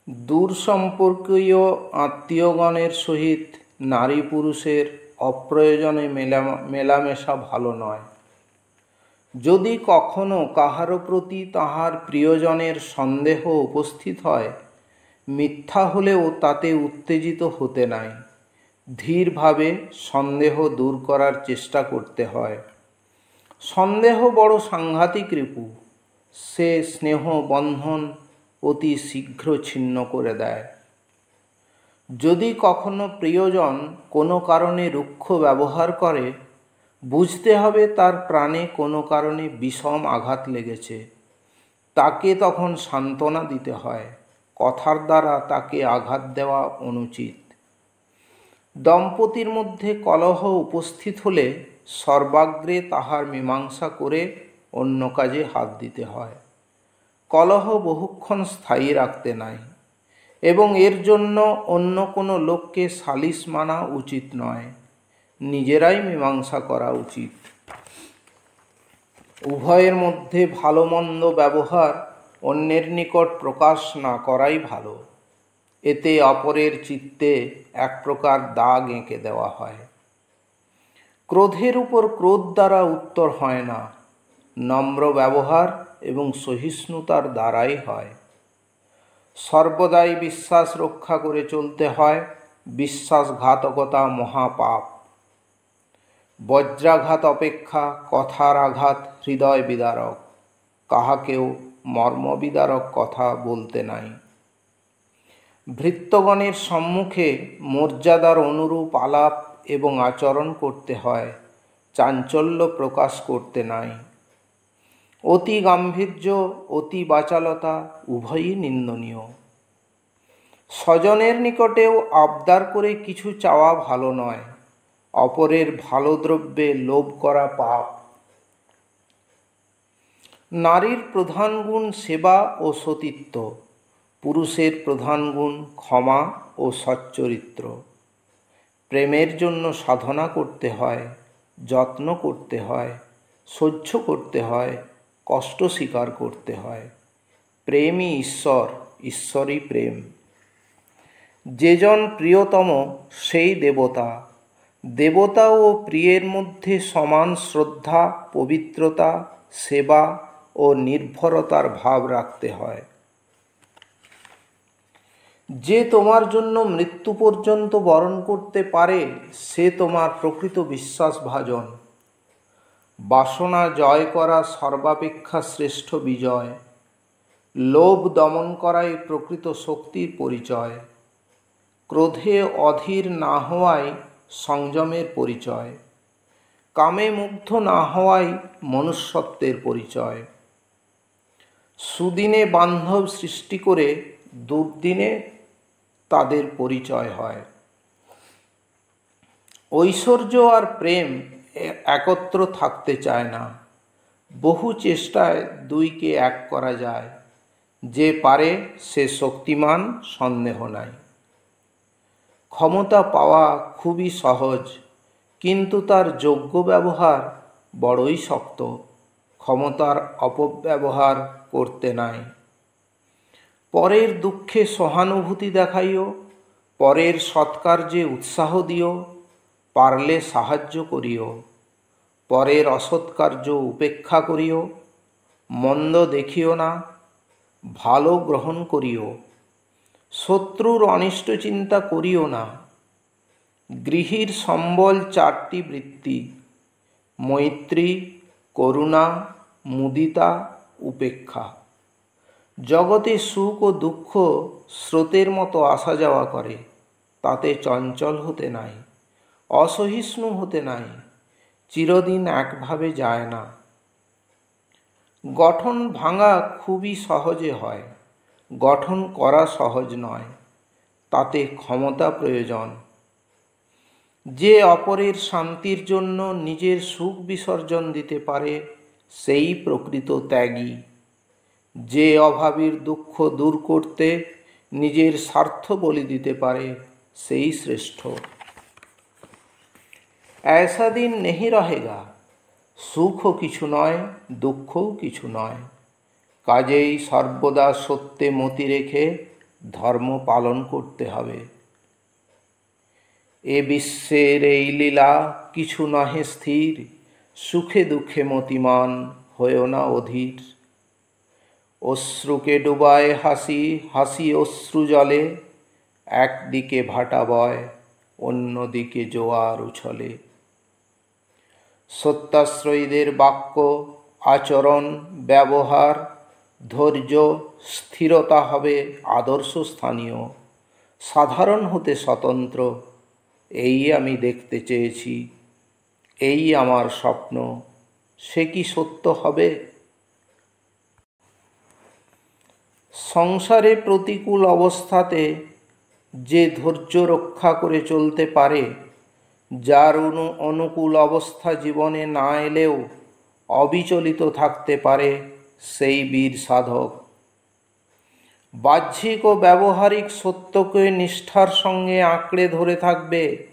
দূর সম্পর্কীয় আত্মীয়গণের সহিত নারী পুরুষের অপ্রয়োজনে মেলামেশা ভালো নয়। যদি কখনো কাহারও প্রতি তাহার প্রিয়জনের সন্দেহ উপস্থিত হয়, মিথ্যা হলেও তাতে উত্তেজিত হতে নাই, ধীরভাবে সন্দেহ দূর করার চেষ্টা করতে হয়। সন্দেহ বড় সাংঘাতিক রিপু, সে স্নেহ বন্ধন অতি শীঘ্র ছিন্ন করে দেয়। যদি কখনো প্রিয়জন কোনো কারণে রুক্ষ ব্যবহার করে, বুঝতে হবে তার প্রাণে কোনো কারণে বিষম আঘাত লেগেছে। তাকে তখন সান্ত্বনা দিতে হয়, কথার দ্বারা তাকে আঘাত দেওয়া অনুচিত। দম্পতির মধ্যে কলহ উপস্থিত হলে সর্বাগ্রে তাহার মীমাংসা করে অন্য কাজে হাত দিতে হয়। কলহ বহুক্ষণ স্থায়ী রাখতে নাই, এবং এর জন্য অন্য কোনো লোককে সালিস মানা উচিত নয়, নিজেরাই মীমাংসা করা উচিত। উভয়ের মধ্যে ভালো মন্দ ব্যবহার অন্যের নিকট প্রকাশ না করাই ভালো। এতে অপরের চিত্তে এক প্রকার দাগ এঁকে দেওয়া হয়। ক্রোধের উপর ক্রোধ দ্বারা উত্তর হয় না, নম্র ব্যবহার এবং সহিষ্ণুতার দ্বারাই হয়। সর্বদাই বিশ্বাস রক্ষা করে চলতে হয়, বিশ্বাসঘাতকতা মহাপাপ। বজ্রাঘাত অপেক্ষা কথার আঘাত হৃদয় বিদারক, কাহাকেও মর্মবিদারক কথা বলতে নাই। ভৃত্যগণের সম্মুখে মর্যাদার অনুরূপ আলাপ এবং আচরণ করতে হয়, চাঞ্চল্য প্রকাশ করতে নাই। অতি গাম্ভীর্য অতি বাচালতা উভয়ই নিন্দনীয়। স্বজনের নিকটেও আবদার করে কিছু চাওয়া ভালো নয়, অপরের ভালো দ্রব্যে লোভ করা পাপ। নারীর প্রধান গুণ সেবা ও সতীত্ব, পুরুষের প্রধান গুণ ক্ষমা ও সচ্চরিত্র। প্রেমের জন্য সাধনা করতে হয়, যত্ন করতে হয়, সহ্য করতে হয়, কষ্ট স্বীকার করতে হয়। প্রেমই ঈশ্বর, ঈশ্বরই প্রেম। যেজন প্রিয়তম সেই দেবতা। দেবতা ও প্রিয়ের মধ্যে সমান শ্রদ্ধা, পবিত্রতা, সেবা ও নির্ভরতার ভাব রাখতে হয়। যে তোমার জন্য মৃত্যু পর্যন্ত বরণ করতে পারে, সে তোমার প্রকৃত বিশ্বাসভাজন। বাসনা জয় করা সর্বাপেক্ষা শ্রেষ্ঠ বিজয়। লোভ দমন করাই প্রকৃত শক্তির পরিচয়। ক্রোধে অধীর না হওয়াই সংযমের পরিচয়। কামে মুগ্ধ না হওয়াই মনুষ্যত্বের পরিচয়। সুদিনে বান্ধব সৃষ্টি করে দুর্দিনে তাদের পরিচয় হয়। ঐশ্বর্য আর প্রেম একত্র থাকতে চায় না, বহু চেষ্টায় দুইকে এক করা যায়। যে পারে সে শক্তিমান, সন্দেহ নাই। ক্ষমতা পাওয়া খুবই সহজ, কিন্তু তার যোগ্য ব্যবহার বড়ই শক্ত। ক্ষমতার অপব্যবহার করতে নাই। পরের দুঃখে সহানুভূতি দেখাইও, পরের সৎকার্যে উৎসাহ দিও, পারলে সাহায্য করিও। পরের অসৎকার্য উপেক্ষা করিও, মন্দ দেখিও না, ভালো গ্রহণ করিও। শত্রুর অনিষ্ট চিন্তা করিও না। গৃহীর সম্বল চারটি বৃত্তি: মৈত্রী, করুণা, মুদিতা, উপেক্ষা। জগতে সুখ ও দুঃখ স্রোতের মতো আসা যাওয়া করে, তাতে চঞ্চল হতে নাই, অসহিষ্ণু হতে নাই, চিরদিন একভাবে যায় না। গঠন ভাঙা খুবই সহজে হয়, গঠন করা সহজ নয়, তাতে ক্ষমতা প্রয়োজন। যে অপরের শান্তির জন্য নিজের সুখ বিসর্জন দিতে পারে, সেই প্রকৃত ত্যাগী। যে অভাবীর দুঃখ দূর করতে নিজের স্বার্থ বলি দিতে পারে, সেই শ্রেষ্ঠ। ऐसा दिन नहीं रहेगा, সুখও কিছু নয়, দুঃখও কিছু নয়। কাজেই সর্বদা সত্যে মতি রেখে ধর্ম পালন করতে হবে। এ বিশ্বের এই লীলা কিছু নহে স্থির, সুখে দুঃখে মতিমান হয়েও না অধীর। অশ্রুকে ডুবায় হাসি, হাসি অশ্রু জলে, একদিকে ভাটা বয় অন্যদিকে জোয়ার উছলে। সত্যাশ্রয়ীদের বাক্য, আচরণ, ব্যবহার, ধৈর্য, স্থিরতা হবে আদর্শ স্থানীয়, সাধারণ হতে স্বতন্ত্র। এই আমি দেখতে চেয়েছি, এই আমার স্বপ্ন, সে কি সত্য হবে? সংসারে প্রতিকূল অবস্থাতে যে ধৈর্য রক্ষা করে চলতে পারে, যার অনুকূল অবস্থা জীবনে না এলেও অবিচলিত থাকতে পারে, সেই বীর সাধক। বাহ্যিক ও ব্যবহারিক সত্যকে নিষ্ঠার সঙ্গে আঁকড়ে ধরে থাকবে,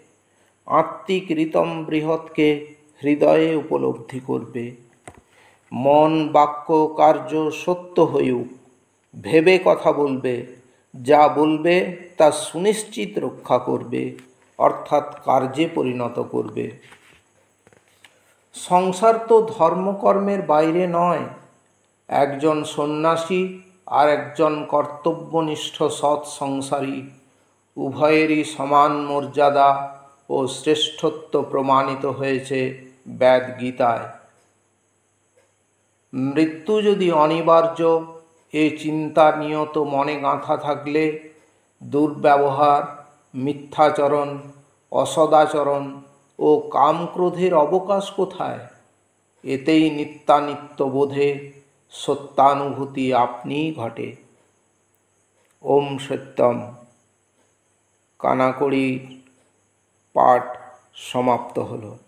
আত্মিক রিতম বৃহৎকে হৃদয়ে উপলব্ধি করবে। মন, বাক্য, কার্য সত্য হইউক, ভেবে কথা বলবে, যা বলবে তা সুনিশ্চিত রক্ষা করবে, অর্থাৎ কার্যে পরিণত করবে। সংসার তো ধর্মকর্মের বাইরে নয়। একজন সন্ন্যাসী আর একজন কর্তব্যনিষ্ঠ সৎ সংসারী, উভয়েরই সমান মর্যাদা ও শ্রেষ্ঠত্ব প্রমাণিত হয়েছে বেদ গীতায়। মৃত্যু যদি অনিবার্য, এ চিন্তা নিয়ত মনে গাঁথা থাকলে দুর্ব্যবহার, মিথ্যাচরণ, অসদাচরণ ও কামক্রোধের অবকাশ কোথায়? এতেই নিত্যানিত্য বোধে সত্যানুভূতি আপনিই ঘটে। ওম সত্যম। কানাকড়ির পাঠ সমাপ্ত হলো।